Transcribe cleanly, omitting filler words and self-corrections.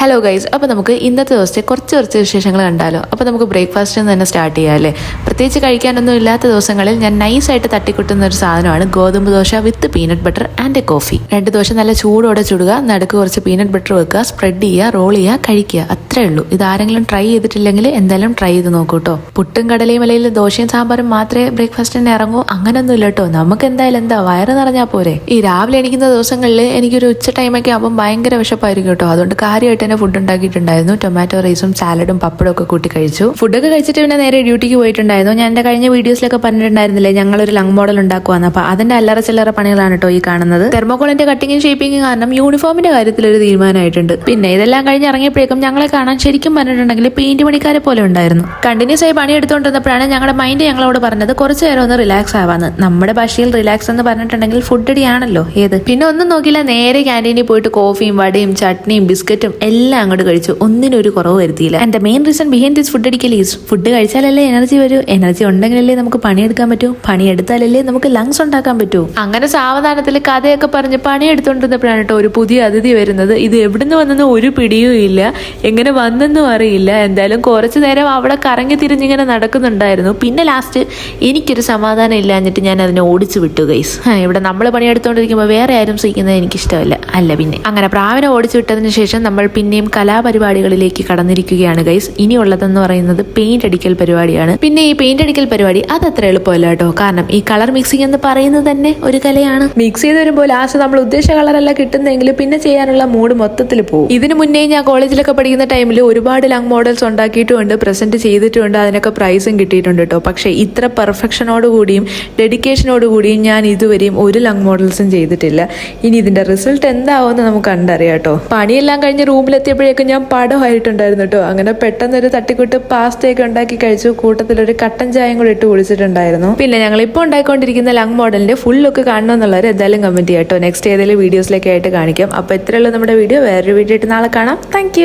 Hello guys, അപ്പോൾ നമുക്ക് ഇന്നത്തെ ദിവസത്തെ കുറച്ച് വിശേഷങ്ങൾ കണ്ടാലോ. അപ്പോൾ നമുക്ക് ബ്രേക്ക്ഫാസ്റ്റിൽ നിന്ന് തന്നെ സ്റ്റാർട്ട് ചെയ്യാം അല്ലേ. പ്രത്യേകിച്ച് കഴിക്കാനൊന്നും ഇല്ലാത്ത ദിവസങ്ങളിൽ ഞാൻ നൈസായിട്ട് തട്ടിക്കുട്ടുന്ന ഒരു സാധനമാണ് ഗോതമ്പ് dosa with peanut butter and a coffee. 2 dosa നല്ല ചൂടോടെ ചുടുക, നടുക്ക് കുറച്ച് പീനട്ട് ബട്ടർ വെക്കുക, സ്പ്രെഡ് ചെയ്യുക, റോൾ ചെയ്യുക, കഴിക്കുക. അത്രേ ഉള്ളൂ. ഇതാരെങ്കിലും ട്രൈ ചെയ്തിട്ടില്ലെങ്കിൽ എന്തായാലും ട്രൈ ചെയ്ത് നോക്കൂ കേട്ടോ. പുട്ടും കടലയും അല്ലെങ്കിൽ ദോശയും സാമ്പാറും മാത്രമേ ബ്രേക്ക്ഫാസ്റ്റിന് ഇറങ്ങൂ അങ്ങനൊന്നും ഇല്ല കേട്ടോ. നമുക്ക് എന്തായാലും എന്താ വയറ് നിറഞ്ഞാൽ പോരെ. ഈ രാവിലെ എണീക്കുന്ന ദിവസങ്ങളിൽ എനിക്കൊരു ഉച്ച ടൈമൊക്കെ ആകുമ്പോൾ ഭയങ്കര വിശപ്പായിരിക്കും കേട്ടോ. അതുകൊണ്ട് കാര്യമായിട്ട് തന്നെ ഫുഡ് ഉണ്ടാക്കിയിട്ടുണ്ടായിരുന്നു. ടൊമാറ്റോ റൈസും സാലഡും പപ്പടവും ഒക്കെ കൂട്ടി കഴിച്ചു. ഫുഡൊക്കെ കഴിച്ചിട്ട് പിന്നെ നേരെ ഡ്യൂട്ടിക്ക് പോയിട്ടുണ്ടായിരുന്നു. ഞാൻ എന്റെ കഴിഞ്ഞ വീഡിയോസിലൊക്കെ പറഞ്ഞിട്ടുണ്ടായിരുന്നില്ലേ ഞങ്ങളൊരു ലങ് മോഡൽ ഉണ്ടാക്കുവാന്ന്. അപ്പൊ അതിന്റെ അല്ലറ ചില്ലറ പണികളാണ് കേട്ടോ ഈ കാണുന്നത്. തെർമോകോളിന്റെ കട്ടിങ്ങും ഷേപ്പിങ്ങും കാരണം യൂണിഫോമിന്റെ കാര്യത്തിൽ ഒരു തീരുമാനമായിട്ടുണ്ട്. പിന്നെ ഇതെല്ലാം കഴിഞ്ഞ് ഇറങ്ങിയപ്പോഴേക്കും ഞങ്ങളെ കാണാൻ ശരിക്കും പറഞ്ഞിട്ടുണ്ടെങ്കിൽ പെയിന്റ് പണിക്കാരെ പോലെ ഉണ്ടായിരുന്നു. കണ്ടിന്യൂസ് ആയി പണിയെടുത്തുകൊണ്ടിരുന്നപ്പോഴാണ് ഞങ്ങളുടെ മൈൻഡ് ഞങ്ങളോട് പറഞ്ഞത് കുറച്ച് നേരം ഒന്ന് റിലാക്സ് ആവാന്ന്. നമ്മുടെ ഭാഷയിൽ റിലാക്സ് എന്ന് പറഞ്ഞിട്ടുണ്ടെങ്കിൽ ഫുഡ് അടിയാണല്ലോ ഏത്. പിന്നെ ഒന്നും നോക്കില്ല, നേരെ ക്യാൻറ്റീനിൽ പോയിട്ട് കോഫിയും വടയും ചട്നിയും ബിസ്ക്കറ്റും എല്ലാം അങ്ങോട്ട് കഴിച്ചു. ഒന്നിനും ഒരു കുറവ് വരുത്തിയില്ല. And the main reason behind this food അടിക്കൽ ഈസ് ഫുഡ് കഴിച്ചാലല്ലേ എനർജി വരൂ. എനർജി ഉണ്ടെങ്കിലല്ലേ നമുക്ക് പണിയെടുക്കാൻ പറ്റൂ. പണിയെടുത്താലല്ലേ നമുക്ക് ലങ്സ് ഉണ്ടാക്കാൻ പറ്റൂ. അങ്ങനെ സാവധാനത്തിൽ കഥയൊക്കെ പറഞ്ഞ് പണിയെടുത്തോണ്ടിരുന്നപ്പോഴാണ് കേട്ടോ ഒരു പുതിയ അതിഥി വരുന്നത്. ഇത് എവിടുന്ന് വന്നെന്ന് ഒരു പിടിയും ഇല്ല, എങ്ങനെ വന്നെന്നും അറിയില്ല. എന്തായാലും കുറച്ചു നേരം അവിടെ കറങ്ങി തിരിഞ്ഞിങ്ങനെ നടക്കുന്നുണ്ടായിരുന്നു. പിന്നെ ലാസ്റ്റ് എനിക്കൊരു സമാധാനം ഇല്ലാഞ്ഞിട്ട് ഞാൻ അതിനെ ഓടിച്ചു വിട്ടു ഗൈസ്. ഇവിടെ നമ്മൾ പണിയെടുത്തോണ്ടിരിക്കുമ്പോൾ വേറെ ആരും സഹിക്കുന്നത് എനിക്കിഷ്ടമല്ല. അല്ല പിന്നെ അങ്ങനെ പ്രാവിനെ ഓടിച്ചു വിട്ടതിന് ശേഷം നമ്മൾ പിന്നെയും കലാപരിപാടികളിലേക്ക് കടന്നിരിക്കുകയാണ് ഗൈസ്. ഇനിയുള്ളതെന്ന് പറയുന്നത് പെയിന്റ് അടിക്കൽ പരിപാടിയാണ്. പിന്നെ ഈ പെയിന്റ് അടിക്കൽ പരിപാടി അതത്ര എളുപ്പമല്ല കേട്ടോ. കാരണം ഈ കളർ മിക്സിംഗ് എന്ന് പറയുന്നത് തന്നെ ഒരു കലയാണ്. മിക്സ് ചെയ്ത് വരുമ്പോൾ ലാസ്റ്റ് നമ്മൾ ഉദ്ദേശിച്ച കളറല്ല കിട്ടുന്നെങ്കിൽ പിന്നെ ചെയ്യാനുള്ള മൂഡ് മൊത്തത്തിൽ പോകും. ഇതിനു മുന്നേ ഞാൻ കോളേജിലൊക്കെ പഠിക്കുന്ന ടൈമിൽ ഒരുപാട് ലങ് മോഡൽസ് ഉണ്ടാക്കിയിട്ടുമുണ്ട്, പ്രസന്റ് ചെയ്തിട്ടുമുണ്ട്, അതിനൊക്കെ പ്രൈസും കിട്ടിയിട്ടുണ്ട് കേട്ടോ. പക്ഷേ ഇത്ര പെർഫെക്ഷനോടുകൂടിയും ഡെഡിക്കേഷനോടുകൂടിയും ഞാൻ ഇതുവരെയും ഒരു ലങ് മോഡൽസും ചെയ്തിട്ടില്ല. ഇനി ഇതിന്റെ റിസൾട്ട് എന്താവുമെന്ന് നമുക്ക് കണ്ടറിയാം കേട്ടോ. പണിയെല്ലാം കഴിഞ്ഞ് റൂമിലെത്തിയപ്പോഴേക്കും ഞാൻ പടമായിട്ടുണ്ടായിരുന്നു കേട്ടോ. അങ്ങനെ പെട്ടെന്നൊരു തട്ടിക്കൂട്ട് പാസ്തയൊക്കെ ഉണ്ടാക്കി കഴിച്ചു. കൂട്ടത്തിലൊരു കട്ടൻ ചായയും കൂടി ഇട്ട് കുടിച്ചിട്ടുണ്ടായിരുന്നു. പിന്നെ ഞങ്ങൾ ഇപ്പോൾ ഉണ്ടായിക്കൊണ്ടിരിക്കുന്ന ലങ് മോഡലിന്റെ ഫുൾ ലുക്ക് കാണണമെന്നുള്ളവർ എന്തായാലും കമന്റ് ചെയ്യാം കേട്ടോ. നെക്സ്റ്റ് ഏതെങ്കിലും വീഡിയോസിലേക്ക് ആയിട്ട് കാണിക്കാം. അപ്പോൾ ഇത്രയുള്ള നമ്മുടെ വീഡിയോ. വേറൊരു വീഡിയോ ആയിട്ട് നാളെ കാണാം. താങ്ക്